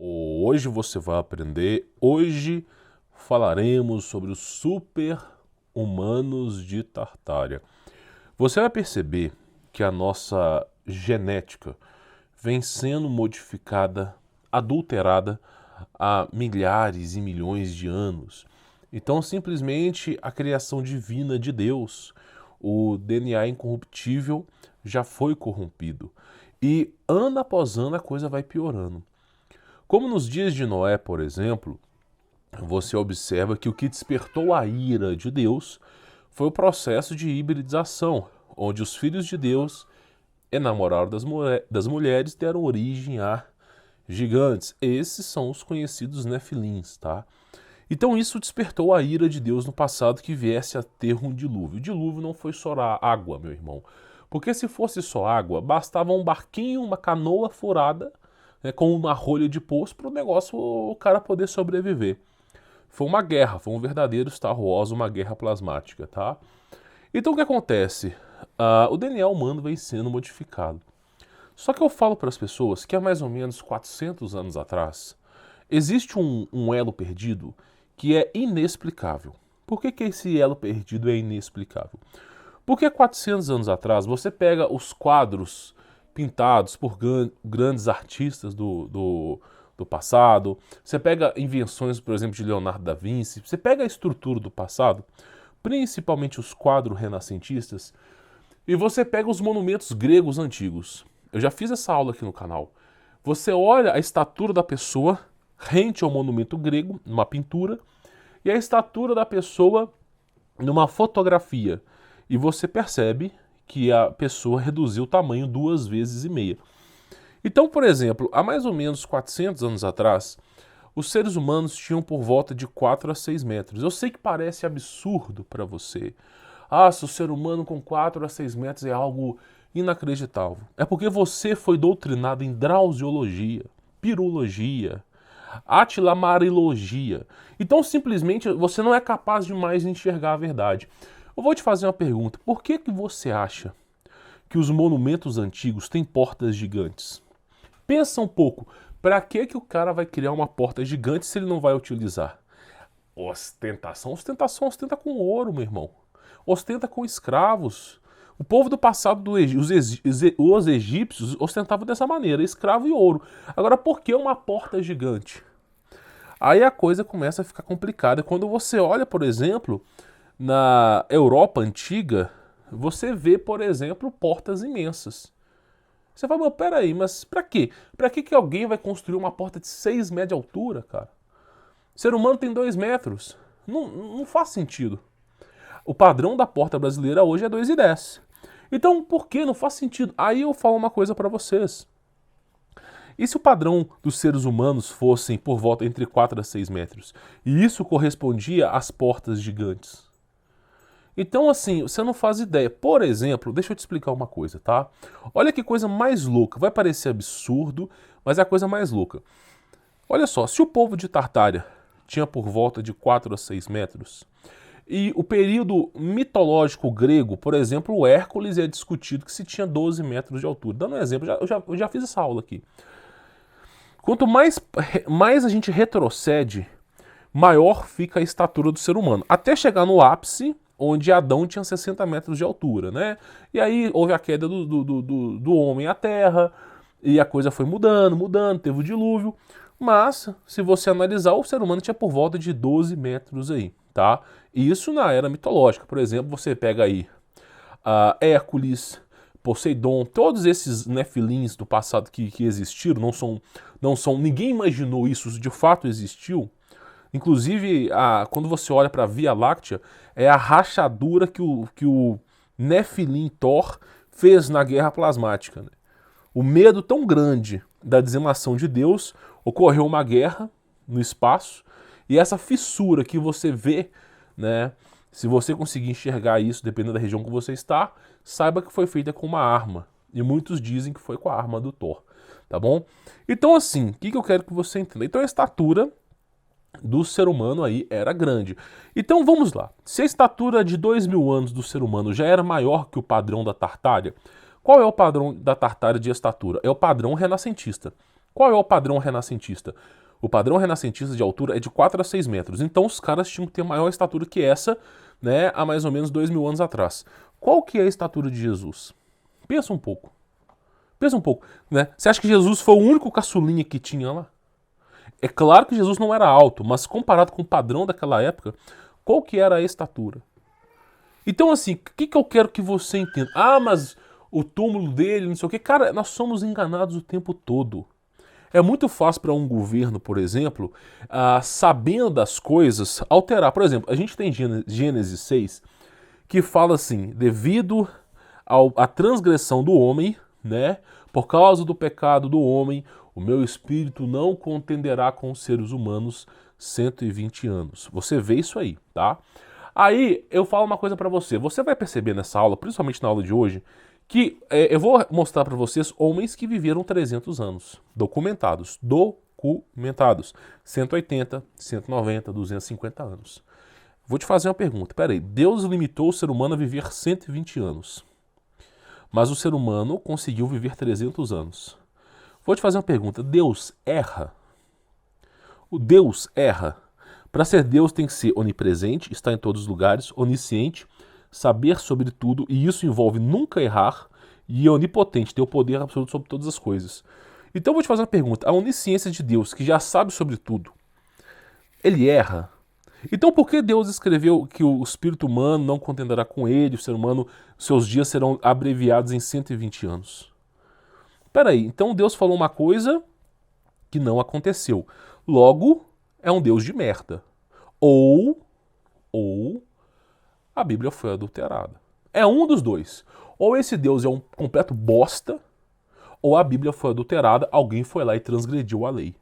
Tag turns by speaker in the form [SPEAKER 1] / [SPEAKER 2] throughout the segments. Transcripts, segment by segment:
[SPEAKER 1] Hoje você vai aprender. Hoje falaremos sobre os super-humanos de Tartária. Você vai perceber que a nossa genética vem sendo modificada, adulterada há milhares e milhões de anos. Então, simplesmente a criação divina de Deus, o DNA incorruptível, já foi corrompido. E ano após ano a coisa vai piorando. Como nos dias de Noé, por exemplo, você observa que o que despertou a ira de Deus foi o processo de hibridização, onde os filhos de Deus enamoraram das mulheres e deram origem a gigantes. Esses são os conhecidos nefilins, tá? Então isso despertou a ira de Deus no passado que viesse a ter um dilúvio. O dilúvio não foi só água, meu irmão. Porque se fosse só água, bastava um barquinho, uma canoa furada, né, com uma rolha de poço para o cara poder sobreviver. Foi uma guerra, foi um verdadeiro Star Wars, uma guerra plasmática, tá? Então o que acontece? O DNA humano vem sendo modificado. Só que eu falo para as pessoas que há mais ou menos 400 anos atrás, existe um elo perdido que é inexplicável. Por que esse elo perdido é inexplicável? Porque há 400 anos atrás, você pega os quadros pintados por grandes artistas do passado, você pega invenções, por exemplo, de Leonardo da Vinci, você pega a estrutura do passado, principalmente os quadros renascentistas, e você pega os monumentos gregos antigos. Eu já fiz essa aula aqui no canal. Você olha a estatura da pessoa rente ao monumento grego, numa pintura, e a estatura da pessoa numa fotografia. E você percebe que a pessoa reduziu o tamanho 2,5 vezes. Então, por exemplo, há mais ou menos 400 anos atrás, os seres humanos tinham por volta de 4 a 6 metros. Eu sei que parece absurdo para você. Se o ser humano com 4 a 6 metros é algo inacreditável. É porque você foi doutrinado em drausiologia, pirologia, atilamarilogia. Então, simplesmente, você não é capaz de mais enxergar a verdade. Eu vou te fazer uma pergunta. Por que você acha que os monumentos antigos têm portas gigantes? Pensa um pouco. Para que o cara vai criar uma porta gigante se ele não vai utilizar? Ostentação. Ostentação ostenta com ouro, meu irmão. Ostenta com escravos. O povo do passado, os egípcios, ostentavam dessa maneira, escravo e ouro. Agora, por que uma porta gigante? Aí a coisa começa a ficar complicada. Quando você olha, por exemplo, na Europa antiga, você vê, por exemplo, portas imensas. Você fala, mas peraí, mas pra quê? Pra que alguém vai construir uma porta de 6 metros de altura, cara? O ser humano tem 2 metros. Não faz sentido. O padrão da porta brasileira hoje é 2,10. Então, por que não faz sentido? Aí eu falo uma coisa pra vocês. E se o padrão dos seres humanos fossem por volta entre 4 a 6 metros? E isso correspondia às portas gigantes? Então, assim, você não faz ideia. Por exemplo, deixa eu te explicar uma coisa, tá? Olha que coisa mais louca. Vai parecer absurdo, mas é a coisa mais louca. Olha só, se o povo de Tartária tinha por volta de 4 a 6 metros, e o período mitológico grego, por exemplo, o Hércules é discutido que se tinha 12 metros de altura. Dando um exemplo, eu já fiz essa aula aqui. Quanto mais a gente retrocede, maior fica a estatura do ser humano. Até chegar no ápice, onde Adão tinha 60 metros de altura, né? E aí houve a queda do homem à terra, e a coisa foi mudando, teve o dilúvio. Mas, se você analisar, o ser humano tinha por volta de 12 metros aí, tá? E isso na era mitológica. Por exemplo, você pega aí Hércules, Poseidon, todos esses nefilins do passado que existiram, não são, ninguém imaginou isso de fato existiu. Inclusive, quando você olha para a Via Láctea, é a rachadura que o Nefilim Thor fez na Guerra Plasmática. Né? O medo tão grande da dizimação de Deus, ocorreu uma guerra no espaço, e essa fissura que você vê, né, se você conseguir enxergar isso, dependendo da região que você está, saiba que foi feita com uma arma. E muitos dizem que foi com a arma do Thor. Tá bom? Então, assim, o que eu quero que você entenda? Então, a estatura do ser humano aí era grande. Então vamos lá. Se a estatura de 2.000 anos do ser humano já era maior que o padrão da Tartária, qual é o padrão da Tartária de estatura? É o padrão renascentista. Qual é o padrão renascentista? O padrão renascentista de altura é de 4 a 6 metros. Então os caras tinham que ter maior estatura que essa, né, há mais ou menos 2000 anos atrás. Qual que é a estatura de Jesus? Pensa um pouco. Pensa um pouco, né? Você acha que Jesus foi o único caçulinha que tinha lá? É claro que Jesus não era alto, mas comparado com o padrão daquela época, qual que era a estatura? Então, assim, o que eu quero que você entenda? Ah, mas o túmulo dele, não sei o quê. Cara, nós somos enganados o tempo todo. É muito fácil para um governo, por exemplo, sabendo das coisas, alterar. Por exemplo, a gente tem Gênesis 6, que fala assim, devido à transgressão do homem, né, por causa do pecado do homem, o meu espírito não contenderá com os seres humanos 120 anos. Você vê isso aí, tá? Aí eu falo uma coisa pra você. Você vai perceber nessa aula, principalmente na aula de hoje, que eu vou mostrar pra vocês homens que viveram 300 anos. Documentados. Documentados. 180, 190, 250 anos. Vou te fazer uma pergunta. Peraí, Deus limitou o ser humano a viver 120 anos. Mas o ser humano conseguiu viver 300 anos. Vou te fazer uma pergunta. Deus erra? O Deus erra? Para ser Deus tem que ser onipresente, estar em todos os lugares, onisciente, saber sobre tudo, e isso envolve nunca errar, e onipotente, ter o poder absoluto sobre todas as coisas. Então eu vou te fazer uma pergunta. A onisciência de Deus, que já sabe sobre tudo, ele erra? Então por que Deus escreveu que o espírito humano não contenderá com ele, o ser humano, seus dias serão abreviados em 120 anos? Peraí, então Deus falou uma coisa que não aconteceu. Logo, é um Deus de merda. Ou a Bíblia foi adulterada. É um dos dois. Ou esse Deus é um completo bosta, ou a Bíblia foi adulterada, alguém foi lá e transgrediu a lei.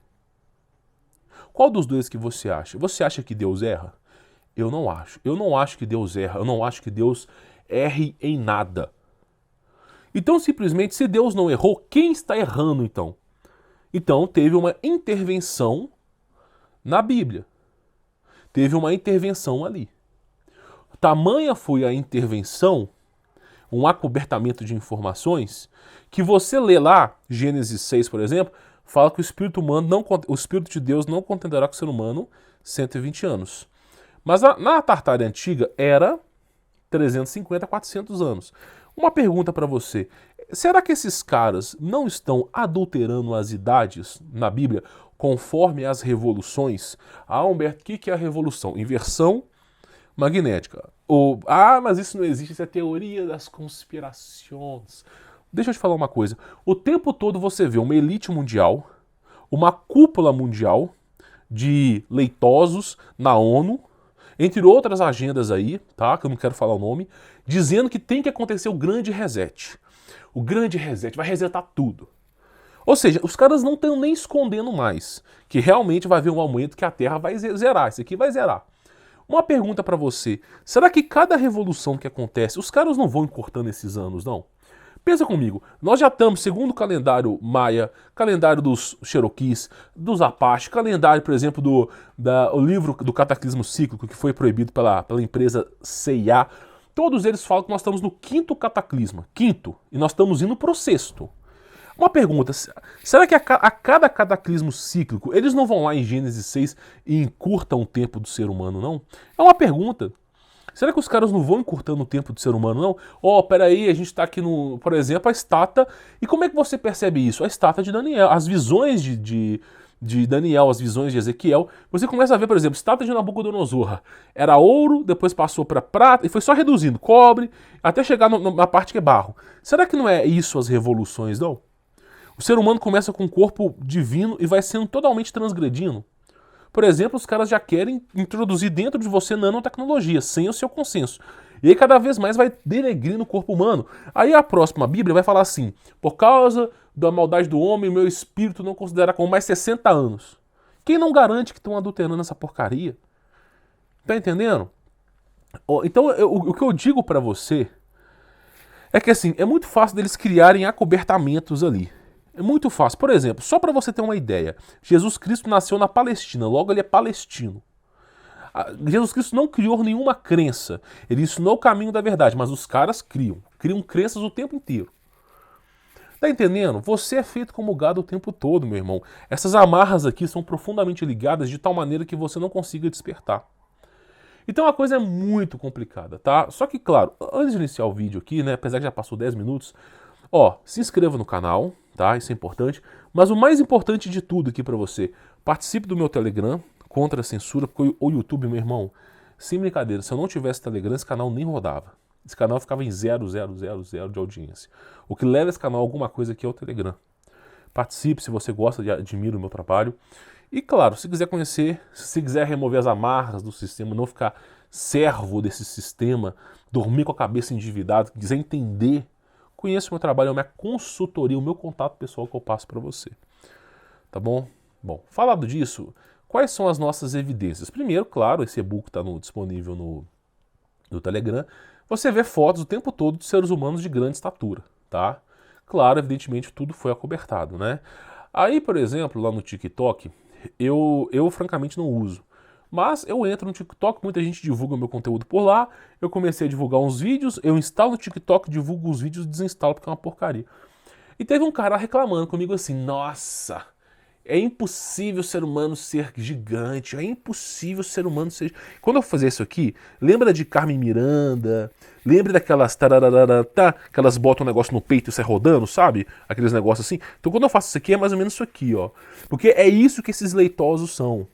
[SPEAKER 1] Qual dos dois que você acha? Você acha que Deus erra? Eu não acho. Eu não acho que Deus erra. Eu não acho que Deus erre em nada. Então, simplesmente, se Deus não errou, quem está errando então? Então, teve uma intervenção na Bíblia. Teve uma intervenção ali. Tamanha foi a intervenção, um acobertamento de informações, que você lê lá, Gênesis 6, por exemplo, fala que o Espírito de Deus não contenderá com o ser humano 120 anos. Mas na Tartária Antiga era 350, 400 anos. Uma pergunta para você. Será que esses caras não estão adulterando as idades na Bíblia conforme as revoluções? Ah, Humberto, o que é a revolução? Inversão magnética. Mas isso não existe, isso é teoria das conspirações. Deixa eu te falar uma coisa. O tempo todo você vê uma elite mundial, uma cúpula mundial de leitosos na ONU, entre outras agendas aí, tá? Que eu não quero falar o nome, dizendo que tem que acontecer o grande reset. O grande reset vai resetar tudo. Ou seja, os caras não estão nem escondendo mais que realmente vai haver um aumento que a Terra vai zerar. Isso aqui vai zerar. Uma pergunta para você. Será que cada revolução que acontece, os caras não vão encurtando esses anos, não? Pensa comigo, nós já estamos, segundo o calendário Maia, calendário dos Cherokees, dos Apache, calendário, por exemplo, o livro do Cataclismo Cíclico, que foi proibido pela empresa CIA, todos eles falam que nós estamos no quinto cataclisma, e nós estamos indo para o sexto. Uma pergunta, será que a cada cataclismo cíclico, eles não vão lá em Gênesis 6 e encurtam o tempo do ser humano, não? É uma pergunta. Será que os caras não vão encurtando o tempo do ser humano, não? Peraí, a gente está aqui no, por exemplo, a estátua. E como é que você percebe isso? A estátua de Daniel, as visões de Daniel, as visões de Ezequiel. Você começa a ver, por exemplo, estátua de Nabucodonosor. Era ouro, depois passou para prata, e foi só reduzindo, cobre, até chegar na parte que é barro. Será que não é isso as revoluções, não? O ser humano começa com um corpo divino e vai sendo totalmente transgredindo. Por exemplo, os caras já querem introduzir dentro de você nanotecnologia, sem o seu consenso. E aí cada vez mais vai denegrindo o corpo humano. Aí a próxima Bíblia vai falar assim, por causa da maldade do homem, meu espírito não considera como mais 60 anos. Quem não garante que estão adulterando essa porcaria? Tá entendendo? Então, o que eu digo pra você é que assim, é muito fácil deles criarem acobertamentos ali. É muito fácil. Por exemplo, só para você ter uma ideia, Jesus Cristo nasceu na Palestina, logo ele é palestino. Jesus Cristo não criou nenhuma crença, ele ensinou o caminho da verdade, mas os caras criam crenças o tempo inteiro. Tá entendendo? Você é feito como gado o tempo todo, meu irmão. Essas amarras aqui são profundamente ligadas de tal maneira que você não consiga despertar. Então a coisa é muito complicada, tá? Só que, claro, antes de iniciar o vídeo aqui, né, apesar que já passou 10 minutos, ó, se inscreva no canal, tá? Isso é importante. Mas o mais importante de tudo aqui pra você, participe do meu Telegram, contra a censura, porque o YouTube, meu irmão, sem brincadeira, se eu não tivesse Telegram, esse canal nem rodava. Esse canal ficava em 0,000 de audiência. O que leva esse canal a alguma coisa aqui é o Telegram. Participe se você gosta e admira o meu trabalho. E claro, se quiser conhecer, se quiser remover as amarras do sistema, não ficar servo desse sistema, dormir com a cabeça endividada, quiser entender, conheça o meu trabalho, a minha consultoria, o meu contato pessoal que eu passo para você. Tá bom? Bom, falado disso, quais são as nossas evidências? Primeiro, claro, esse e-book está disponível no Telegram. Você vê fotos o tempo todo de seres humanos de grande estatura, tá? Claro, evidentemente, tudo foi acobertado, né? Aí, por exemplo, lá no TikTok, eu francamente não uso. Mas eu entro no TikTok, muita gente divulga meu conteúdo por lá, eu comecei a divulgar uns vídeos, eu instalo no TikTok, divulgo os vídeos e desinstalo porque é uma porcaria. E teve um cara reclamando comigo assim, nossa, é impossível o ser humano ser gigante, é impossível o ser humano ser... Quando eu fazer isso aqui, lembra de Carmen Miranda, lembra daquelas tarararata, que elas botam um negócio no peito e sai rodando, sabe? Aqueles negócios assim. Então quando eu faço isso aqui, é mais ou menos isso aqui, ó. Porque é isso que esses leitosos são.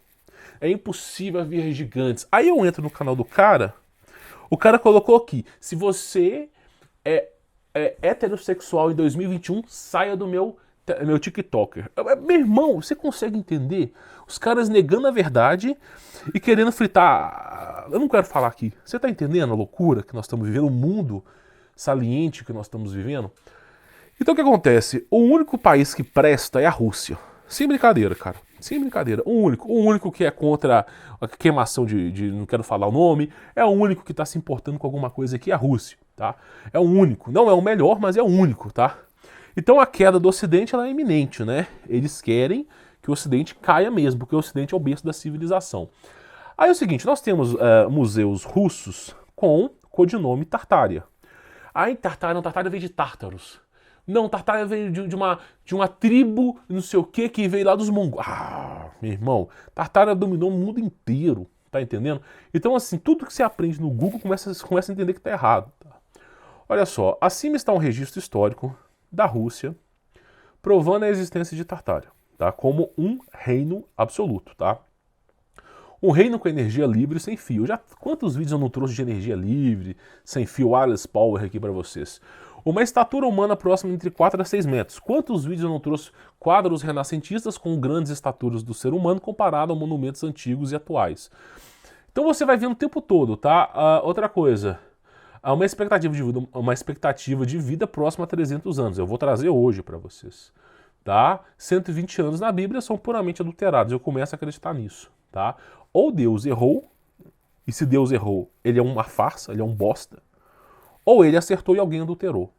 [SPEAKER 1] É impossível haver gigantes. Aí eu entro no canal do cara, o cara colocou aqui, se você é heterossexual em 2021, saia do meu TikToker. Meu irmão, você consegue entender? Os caras negando a verdade e querendo fritar... Eu não quero falar aqui. Você tá entendendo a loucura que nós estamos vivendo? O mundo saliente que nós estamos vivendo? Então o que acontece? O único país que presta é a Rússia. Sem brincadeira, cara. Sem brincadeira. O único que é contra a queimação de não quero falar o nome, é o único que está se importando com alguma coisa aqui, é a Rússia, tá? É o único. Não é o melhor, mas é o único, tá? Então a queda do Ocidente ela é iminente, né? Eles querem que o Ocidente caia mesmo, porque o Ocidente é o berço da civilização. Aí é o seguinte, nós temos museus russos com codinome Tartária. Aí Tartária veio de tártaros. Não, Tartária veio de uma tribo, não sei o que veio lá dos mongóis. Ah, meu irmão, Tartária dominou o mundo inteiro, tá entendendo? Então assim, tudo que você aprende no Google começa a entender que tá errado. Tá? Olha só, acima está um registro histórico da Rússia, provando a existência de Tartária, tá? Como um reino absoluto, tá? Um reino com energia livre sem fio. Quantos vídeos eu não trouxe de energia livre, sem fio, wireless power aqui para vocês? Uma estatura humana próxima entre 4 a 6 metros. Quantos vídeos eu não trouxe quadros renascentistas com grandes estaturas do ser humano comparado a monumentos antigos e atuais? Então você vai vendo o tempo todo, tá? Outra coisa, há uma expectativa de vida próxima a 300 anos. Eu vou trazer hoje para vocês, tá? 120 anos na Bíblia são puramente adulterados. Eu começo a acreditar nisso, tá? Ou Deus errou, e se Deus errou, ele é uma farsa, ele é um bosta, ou ele acertou e alguém adulterou.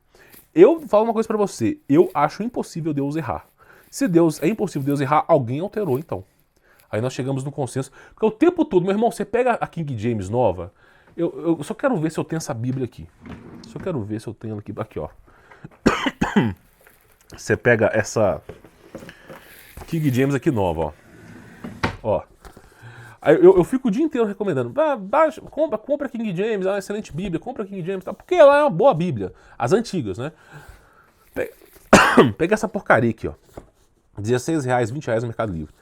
[SPEAKER 1] Eu falo uma coisa pra você, eu acho impossível Deus errar. Se é impossível Deus errar, alguém alterou então. Aí nós chegamos no consenso, porque o tempo todo, meu irmão, você pega a King James nova, eu só quero ver se eu tenho essa Bíblia aqui. Só quero ver se eu tenho aqui, ó. Você pega essa King James aqui nova, ó. Eu fico o dia inteiro recomendando, compra King James, é uma excelente Bíblia, compra King James, tá? Porque ela é uma boa Bíblia, as antigas, né? Pega essa porcaria aqui, ó, R$16, R$20 no Mercado Livre.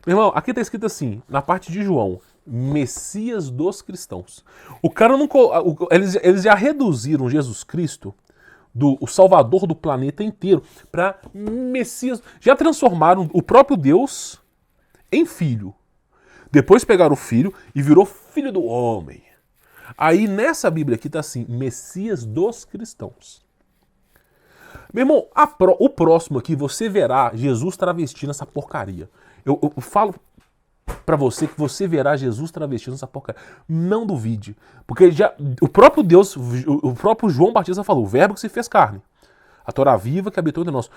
[SPEAKER 1] Meu irmão, aqui tá escrito assim, na parte de João, Messias dos cristãos. O cara não... Eles já reduziram Jesus Cristo, o Salvador do planeta inteiro, para Messias. Já transformaram o próprio Deus em filho. Depois pegaram o filho e virou filho do homem. Aí nessa Bíblia aqui tá assim, Messias dos cristãos. Meu irmão, o próximo aqui você verá Jesus travestindo essa porcaria. Eu falo pra você que você verá Jesus travestindo essa porcaria. Não duvide. Porque o próprio Deus, o próprio João Batista falou, o verbo que se fez carne. A Torá viva que habitou entre nós.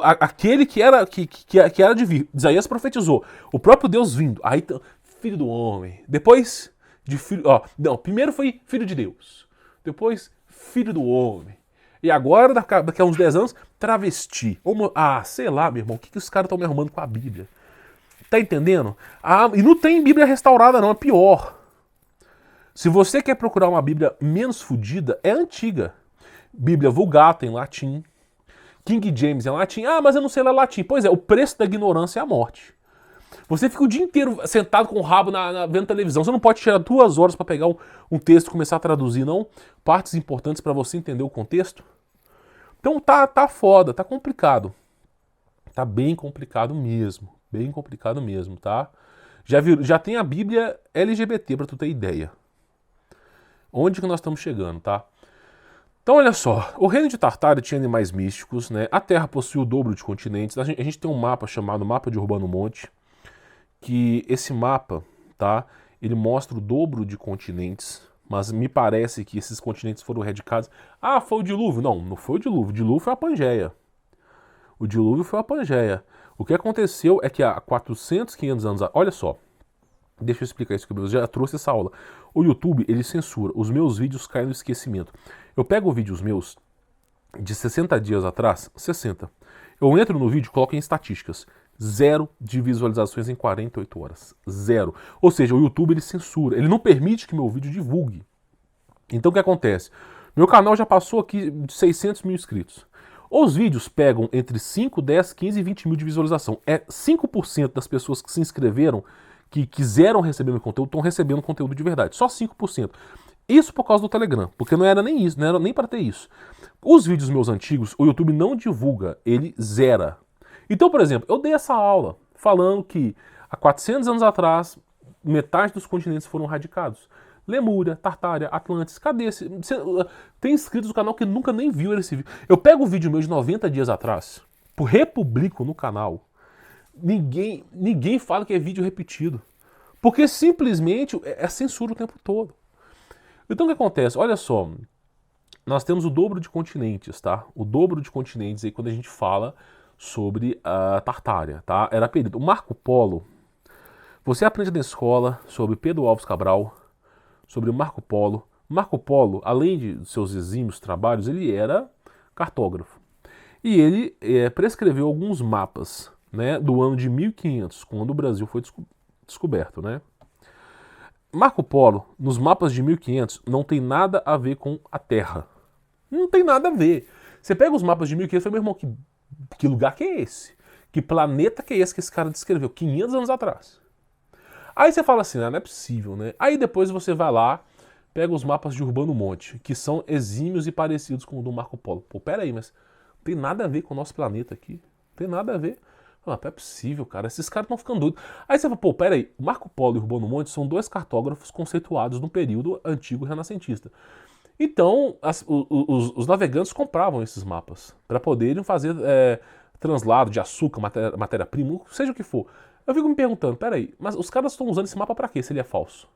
[SPEAKER 1] Aquele que era de vir. Isaías profetizou. O próprio Deus vindo. Aí, filho do homem. Depois de filho... primeiro foi filho de Deus. Depois, filho do homem. E agora, daqui a uns 10 anos, travesti. Sei lá, meu irmão, o que os caras estão me arrumando com a Bíblia? Tá entendendo? E não tem Bíblia restaurada não, é pior. Se você quer procurar uma Bíblia menos fodida, é antiga. Bíblia Vulgata em latim. King James em latim. Mas eu não sei ler latim. Pois é, o preço da ignorância é a morte. Você fica o dia inteiro sentado com o rabo vendo televisão. Você não pode tirar 2 horas para pegar um texto e começar a traduzir, não? Partes importantes para você entender o contexto. Então tá foda, tá complicado. Tá bem complicado mesmo. Bem complicado mesmo, tá? Já tem a Bíblia LGBT, para tu ter ideia. Onde que nós estamos chegando, tá? Então, olha só, o reino de Tartária tinha animais místicos, né? A Terra possui o dobro de continentes. A gente tem um mapa chamado Mapa de Urbano Monte, que esse mapa, tá? Ele mostra o dobro de continentes, mas me parece que esses continentes foram erradicados. Foi o dilúvio. Não foi o dilúvio. O dilúvio foi a Pangeia. O dilúvio foi a Pangeia. O que aconteceu é que há 400, 500 anos... Olha só. Deixa eu explicar isso, que eu já trouxe essa aula. O YouTube, ele censura. Os meus vídeos caem no esquecimento. Eu pego vídeos meus de 60 dias atrás, 60. Eu entro no vídeo e coloco em estatísticas. 0 de visualizações em 48 horas. 0. Ou seja, o YouTube, ele censura. Ele não permite que meu vídeo divulgue. Então, o que acontece? Meu canal já passou aqui de 600 mil inscritos. Os vídeos pegam entre 5, 10, 15 e 20 mil de visualização. É 5% das pessoas que se inscreveram, que quiseram receber meu conteúdo, estão recebendo conteúdo de verdade. Só 5%. Isso por causa do Telegram, porque não era nem isso, não era nem para ter isso. Os vídeos meus antigos, o YouTube não divulga, ele zera. Então, por exemplo, eu dei essa aula falando que há 400 anos atrás, metade dos continentes foram radicados. Lemúria, Tartária, Atlantis, cadê esse? Tem inscritos no canal que nunca nem viu esse vídeo. Eu pego o vídeo meu de 90 dias atrás, republico no canal. Ninguém fala que é vídeo repetido. Porque simplesmente é censura o tempo todo. Então o que acontece? Olha só, nós temos o dobro de continentes, tá? O dobro de continentes aí quando a gente fala sobre a Tartária, tá? Era período. O Marco Polo, você aprende na escola sobre Pedro Álvares Cabral, sobre Marco Polo. Marco Polo, além de seus exímios trabalhos, ele era cartógrafo. E ele prescreveu alguns mapas, né, do ano de 1500, quando o Brasil foi descoberto, né? Marco Polo, nos mapas de 1500, não tem nada a ver com a Terra. Não tem nada a ver. Você pega os mapas de 1500 e fala, meu irmão, que lugar que é esse? Que planeta que é esse que esse cara descreveu 500 anos atrás? Aí você fala assim, não é possível, né? Aí depois você vai lá, pega os mapas de Urbano Monte, que são exímios e parecidos com o do Marco Polo. Pô, peraí, mas não tem nada a ver com o nosso planeta aqui. Não tem nada a ver. Não é possível, cara. Esses caras estão ficando doidos. Aí você fala, pô, peraí, o Marco Polo e o Urbano Monte são 2 cartógrafos conceituados no período antigo renascentista. Então, os navegantes compravam esses mapas para poderem fazer translado de açúcar, matéria-prima, seja o que for. Eu fico me perguntando, peraí, mas os caras estão usando esse mapa para quê, se ele é falso?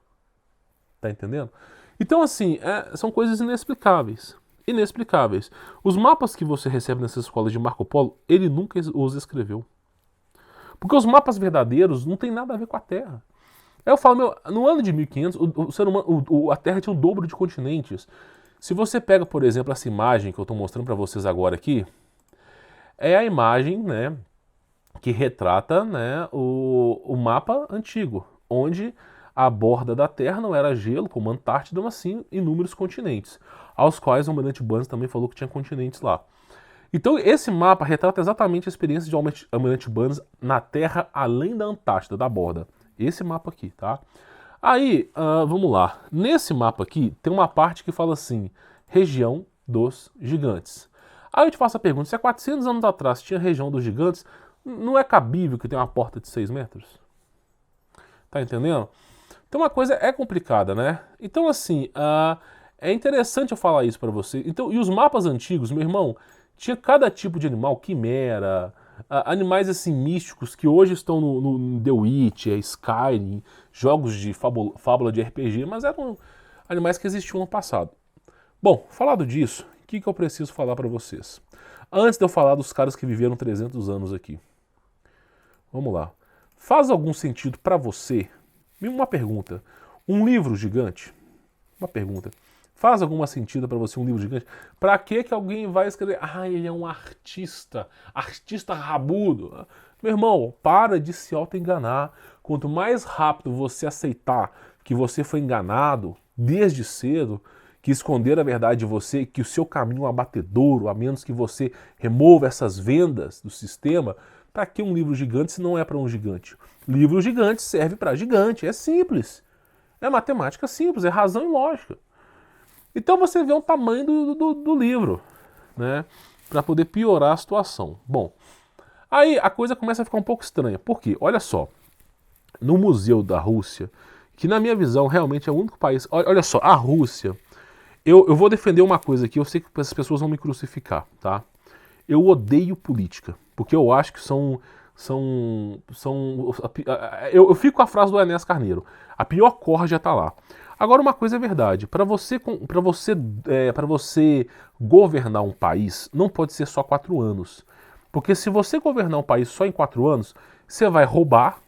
[SPEAKER 1] Tá entendendo? Então, assim, são coisas inexplicáveis. Inexplicáveis. Os mapas que você recebe nessas escolas de Marco Polo, ele nunca os escreveu. Porque os mapas verdadeiros não tem nada a ver com a Terra. Aí eu falo, no ano de 1500, o ser humano, a Terra tinha o dobro de continentes. Se você pega, por exemplo, essa imagem que eu estou mostrando para vocês agora aqui, é a imagem, né, que retrata, né, o mapa antigo, onde a borda da Terra não era gelo, como a Antártida, mas sim inúmeros continentes, aos quais o Almirante Banks também falou que tinha continentes lá. Então esse mapa retrata exatamente a experiência de Almirante Banks na Terra além da Antártida, da borda. Esse mapa aqui, tá? Aí, vamos lá. Nesse mapa aqui tem uma parte que fala assim, região dos gigantes. Aí eu te faço a pergunta, se há 400 anos atrás tinha região dos gigantes, não é cabível que tenha uma porta de 6 metros? Tá entendendo? Então a coisa é complicada, né? Então assim, é interessante eu falar isso pra você. Então, e os mapas antigos, meu irmão, tinha cada tipo de animal, quimera, animais assim místicos que hoje estão no The Witcher, Skyrim, jogos de fábula de RPG, mas eram animais que existiam no passado. Bom, falado disso, o que eu preciso falar para vocês? Antes de eu falar dos caras que viveram 300 anos aqui. Vamos lá. Faz algum sentido para você? Uma pergunta. Um livro gigante? Uma pergunta. Faz alguma sentido para você um livro gigante? Para que alguém vai escrever? Ah, ele é um artista rabudo. Meu irmão, para de se auto-enganar. Quanto mais rápido você aceitar que você foi enganado desde cedo, que esconder a verdade de você, que o seu caminho é um abatedouro, a menos que você remova essas vendas do sistema, para que um livro gigante se não é para um gigante? Livro gigante serve para gigante, é simples. É matemática simples, é razão e lógica. Então você vê o tamanho do livro, né? Para poder piorar a situação. Bom, aí a coisa começa a ficar um pouco estranha. Por quê? Olha só, no Museu da Rússia, que na minha visão realmente é o único país... Olha só, a Rússia... Eu vou defender uma coisa aqui, eu sei que as pessoas vão me crucificar, tá? Eu odeio política, porque eu acho que eu fico com a frase do Enéas Carneiro, a pior corja tá lá. Agora uma coisa é verdade, para você governar um país, não pode ser só 4 anos. Porque se você governar um país só em 4 anos, você vai roubar,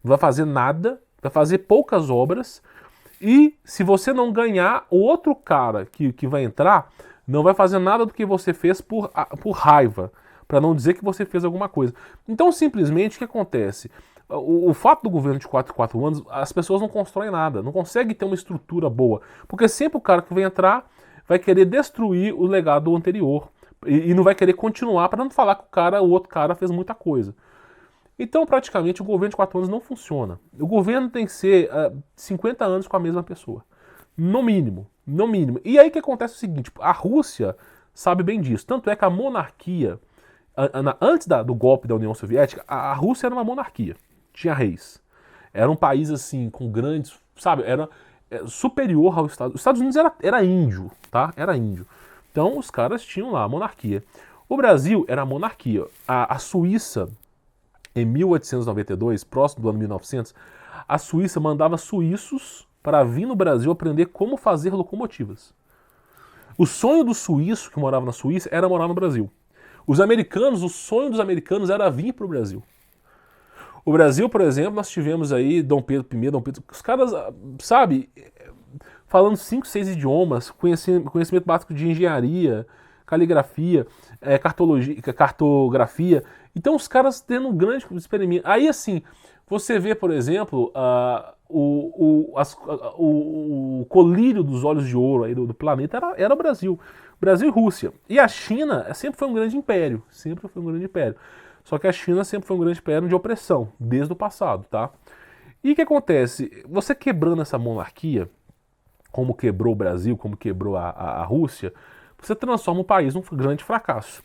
[SPEAKER 1] não vai fazer nada, vai fazer poucas obras, e se você não ganhar, o outro cara que vai entrar não vai fazer nada do que você fez por raiva, para não dizer que você fez alguma coisa. Então, simplesmente, o que acontece? O fato do governo de 4 anos, as pessoas não constroem nada, não conseguem ter uma estrutura boa, porque sempre o cara que vai entrar vai querer destruir o legado anterior e não vai querer continuar, para não falar que o outro cara fez muita coisa. Então, praticamente, o governo de 4 anos não funciona. O governo tem que ser 50 anos com a mesma pessoa. No mínimo. No mínimo. E aí que acontece o seguinte, a Rússia sabe bem disso. Tanto é que a monarquia, antes do golpe da União Soviética, a Rússia era uma monarquia. Tinha reis. Era um país, assim, com grandes... Sabe, era superior ao Estados Unidos. Os Estados Unidos era índio, tá? Era índio. Então, os caras tinham lá a monarquia. O Brasil era a monarquia. A Suíça... Em 1892, próximo do ano 1900, a Suíça mandava suíços para vir no Brasil aprender como fazer locomotivas. O sonho do suíço que morava na Suíça era morar no Brasil. Os americanos, o sonho dos americanos era vir para o Brasil. O Brasil, por exemplo, nós tivemos aí Dom Pedro I, os caras, sabe, falando 5, 6 idiomas, conhecimento básico de engenharia, caligrafia, cartografia. Então os caras tendo um grande experimento. Aí assim, você vê, por exemplo, o colírio dos olhos de ouro aí do planeta era o Brasil. Brasil e Rússia. E a China sempre foi um grande império. Sempre foi um grande império. Só que a China sempre foi um grande império de opressão, desde o passado, tá? E o que acontece? Você quebrando essa monarquia, como quebrou o Brasil, como quebrou a Rússia, você transforma o país num grande fracasso.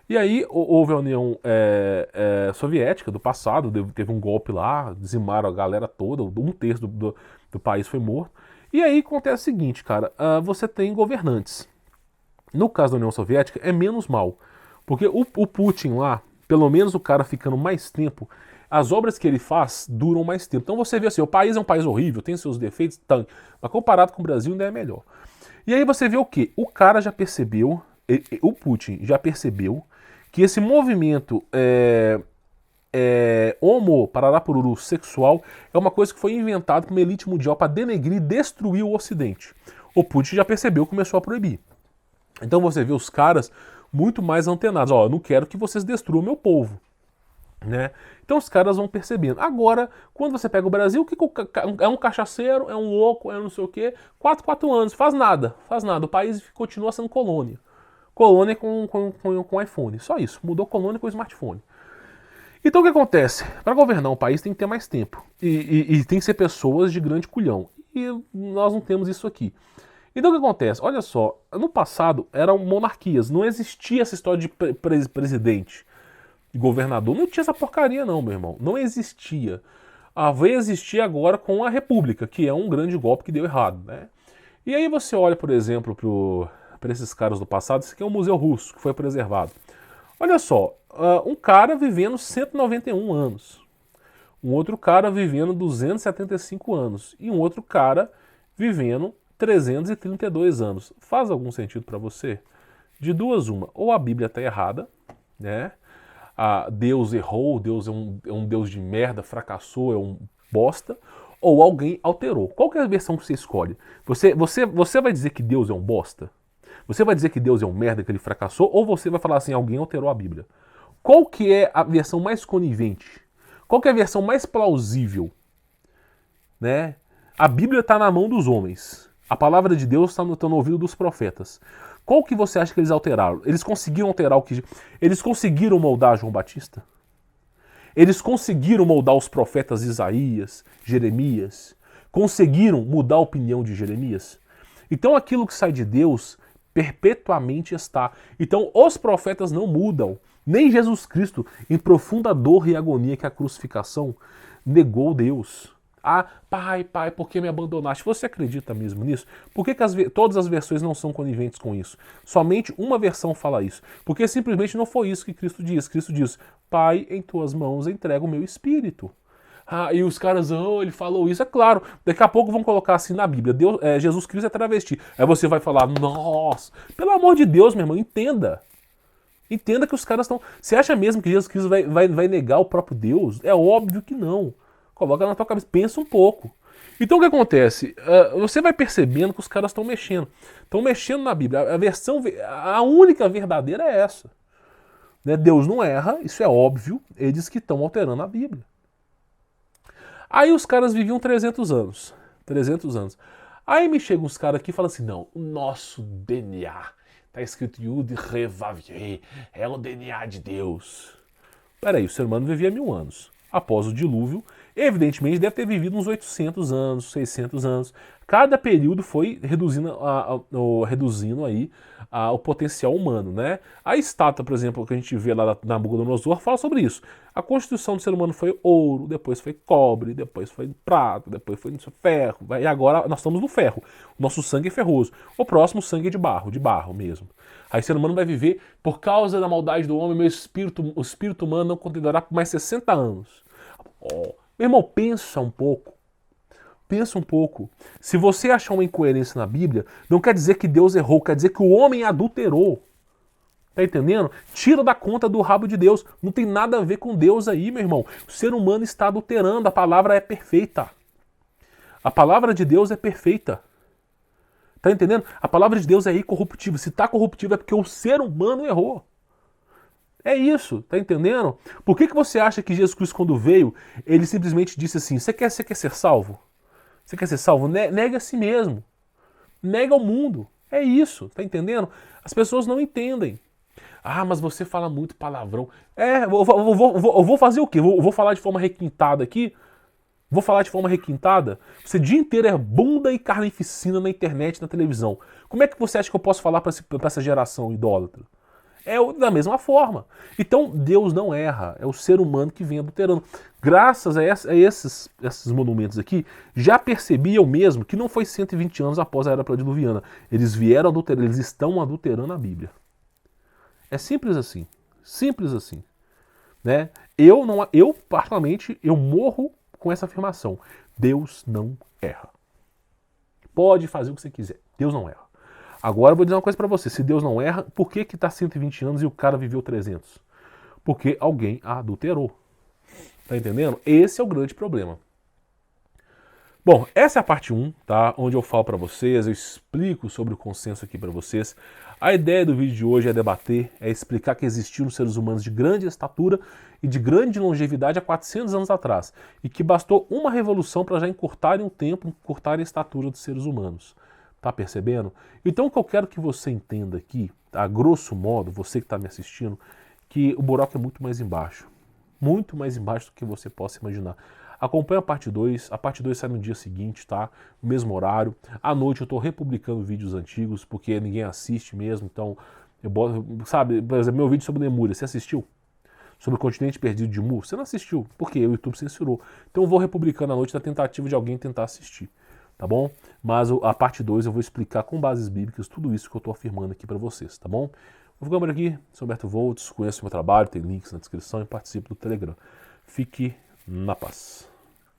[SPEAKER 1] E aí houve a União Soviética do passado, teve um golpe lá, dizimaram a galera toda, 1/3 do país foi morto. E aí acontece o seguinte, cara, você tem governantes. No caso da União Soviética é menos mal, porque o Putin lá, pelo menos o cara ficando mais tempo, as obras que ele faz duram mais tempo. Então você vê assim, o país é um país horrível, tem seus defeitos, mas comparado com o Brasil ainda é melhor. E aí você vê o quê? O cara já percebeu, o Putin já percebeu que esse movimento homo-pararapururu sexual é uma coisa que foi inventada por uma elite mundial para denegrir e destruir o Ocidente. O Putin já percebeu e começou a proibir. Então você vê os caras muito mais antenados. Ó, eu não quero que vocês destruam o meu povo. Né? Então os caras vão percebendo. Agora, quando você pega o Brasil, é um cachaceiro, é um louco, é não sei o quê, 4 anos, faz nada. O país continua sendo colônia. Colônia com iPhone, só isso. Mudou colônia com smartphone. Então o que acontece? Para governar um país tem que ter mais tempo. E tem que ser pessoas de grande culhão. E nós não temos isso aqui. Então o que acontece? Olha só, no passado eram monarquias, não existia essa história de presidente, de governador. Não tinha essa porcaria não, meu irmão. Não existia. Veio existir agora com a República, que é um grande golpe que deu errado, né? E aí você olha, por exemplo, para esses caras do passado, esse aqui é o Museu Russo, que foi preservado. Olha só, um cara vivendo 191 anos, um outro cara vivendo 275 anos e um outro cara vivendo 332 anos. Faz algum sentido para você? De duas uma, ou a Bíblia está errada, né? Deus errou, Deus é um Deus de merda, fracassou, é um bosta, ou alguém alterou. Qual que é a versão que você escolhe? Você vai dizer que Deus é um bosta? Você vai dizer que Deus é um merda, que ele fracassou? Ou você vai falar assim, alguém alterou a Bíblia? Qual que é a versão mais conivente? Qual que é a versão mais plausível? Né? A Bíblia está na mão dos homens. A palavra de Deus está no ouvido dos profetas. Qual que você acha que eles alteraram? Eles conseguiram alterar o que... Eles conseguiram moldar João Batista? Eles conseguiram moldar os profetas Isaías, Jeremias? Conseguiram mudar a opinião de Jeremias? Então aquilo que sai de Deus perpetuamente está. Então os profetas não mudam. Nem Jesus Cristo, em profunda dor e agonia que é a crucificação, negou Deus. Ah, pai, por que me abandonaste? Você acredita mesmo nisso? Por que todas as versões não são coniventes com isso? Somente uma versão fala isso. Porque simplesmente não foi isso que Cristo diz. Cristo diz, Pai, em tuas mãos entrego o meu espírito. Ah, e os caras, ele falou isso. É claro, daqui a pouco vão colocar assim na Bíblia, Jesus Cristo é travesti. Aí você vai falar, nossa, pelo amor de Deus, meu irmão, entenda. Entenda que os caras estão... Você acha mesmo que Jesus Cristo vai negar o próprio Deus? É óbvio que não. Coloca na tua cabeça, pensa um pouco. Então o que acontece? Você vai percebendo que os caras estão mexendo. Estão mexendo na Bíblia. A única verdadeira é essa. Né? Deus não erra, isso é óbvio. Eles que estão alterando a Bíblia. Aí os caras viviam 300 anos. 300 anos. Aí me chegam uns caras aqui e falam assim, não, o nosso DNA, tá escrito Yud Revavier, é o DNA de Deus. Peraí, o ser humano vivia 1000 anos. Após o dilúvio, evidentemente deve ter vivido uns 800 anos, 600 anos. Cada período foi reduzindo aí o potencial humano, né? A estátua, por exemplo, que a gente vê lá na Nabucodonosor, fala sobre isso. A constituição do ser humano foi ouro, depois foi cobre, depois foi prata, depois foi ferro, e agora nós estamos no ferro. O nosso sangue é ferroso. O próximo sangue é de barro mesmo. Aí o ser humano vai viver, por causa da maldade do homem, o espírito humano não continuará por mais 60 anos. Oh, meu irmão, pensa um pouco. Pensa um pouco. Se você achar uma incoerência na Bíblia, não quer dizer que Deus errou, quer dizer que o homem adulterou. Tá entendendo? Tira da conta do rabo de Deus. Não tem nada a ver com Deus aí, meu irmão. O ser humano está adulterando, a palavra é perfeita. A palavra de Deus é perfeita. Tá entendendo? A palavra de Deus é incorruptível. Se está corruptível é porque o ser humano errou. É isso, tá entendendo? Por que você acha que Jesus Cristo, quando veio, ele simplesmente disse assim, você quer ser salvo? Você quer ser salvo? Nega a si mesmo. Nega o mundo. É isso, tá entendendo? As pessoas não entendem. Ah, mas você fala muito palavrão. Eu vou fazer o quê? Vou falar de forma requintada aqui? Vou falar de forma requintada? Você o dia inteiro é bunda e carnificina na internet, na televisão. Como é que você acha que eu posso falar para essa geração idólatra? É da mesma forma. Então, Deus não erra. É o ser humano que vem adulterando. Graças a esses monumentos aqui, já percebi eu mesmo que não foi 120 anos após a Era Prediluviana. Eles vieram adulterar, eles estão adulterando a Bíblia. É simples assim. Simples assim. Né? Eu, particularmente, eu morro com essa afirmação. Deus não erra. Pode fazer o que você quiser. Deus não erra. Agora eu vou dizer uma coisa pra você. Se Deus não erra, por que tá 120 anos e o cara viveu 300? Porque alguém a adulterou. Tá entendendo? Esse é o grande problema. Bom, essa é a parte 1, tá? Onde eu falo pra vocês, eu explico sobre o consenso aqui pra vocês. A ideia do vídeo de hoje é debater, é explicar que existiram seres humanos de grande estatura e de grande longevidade há 400 anos atrás. E que bastou uma revolução para já encurtarem o tempo, encurtarem a estatura dos seres humanos. Tá percebendo? Então o que eu quero que você entenda aqui, a grosso modo, você que está me assistindo, que o buraco é muito mais embaixo. Muito mais embaixo do que você possa imaginar. Acompanha a parte 2 sai no dia seguinte, tá? No mesmo horário. À noite eu estou republicando vídeos antigos, porque ninguém assiste mesmo, então eu boto, sabe, por exemplo, meu vídeo sobre Lemúria, você assistiu? Sobre o continente perdido de Mu? Você não assistiu, porque o YouTube censurou. Então eu vou republicando à noite na tentativa de alguém tentar assistir. Tá bom? Mas a parte 2 eu vou explicar com bases bíblicas tudo isso que eu estou afirmando aqui para vocês, tá bom? Vou ficando por aqui, sou Humberto Volts, conheço o meu trabalho, tem links na descrição e participe do Telegram. Fique na paz.